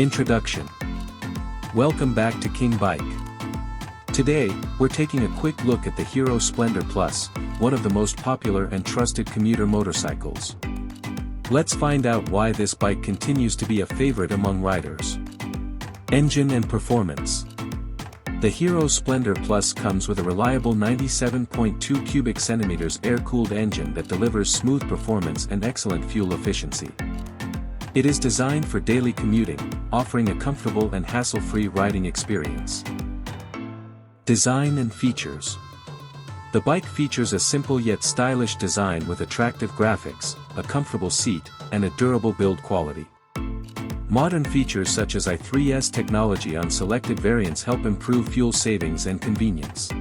Introduction. Welcome back to King Bike. Today, we're taking a quick look at the Hero Splendor Plus, one of the most popular and trusted commuter motorcycles. Let's find out why this bike continues to be a favorite among riders. Engine and performance. The Hero Splendor Plus comes with a reliable 97.2 cubic centimeters air-cooled engine that delivers smooth performance and excellent fuel efficiency. It is designed for daily commuting, offering a comfortable and hassle-free riding experience. Design and features. The bike features a simple yet stylish design with attractive graphics, a comfortable seat, and a durable build quality. Modern features such as i3S technology on selected variants help improve fuel savings and convenience.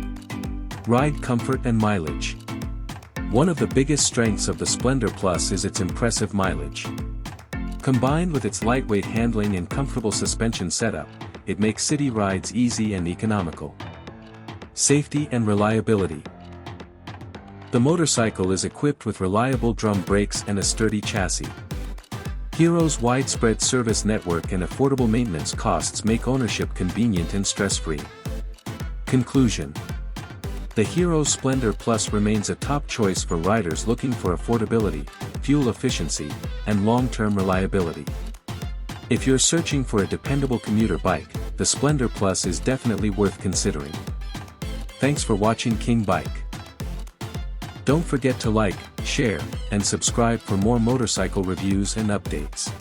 Ride comfort and mileage. One of the biggest strengths of the Splendor Plus is its impressive mileage. Combined with its lightweight handling and comfortable suspension setup, it makes city rides easy and economical. Safety and reliability. The motorcycle is equipped with reliable drum brakes and a sturdy chassis. Hero's widespread service network and affordable maintenance costs make ownership convenient and stress-free. Conclusion. The Hero Splendor Plus remains a top choice for riders looking for affordability, fuel efficiency, and long-term reliability. If you're searching for a dependable commuter bike, the Splendor Plus is definitely worth considering. Thanks for watching King Bike. Don't forget to like, share, and subscribe for more motorcycle reviews and updates.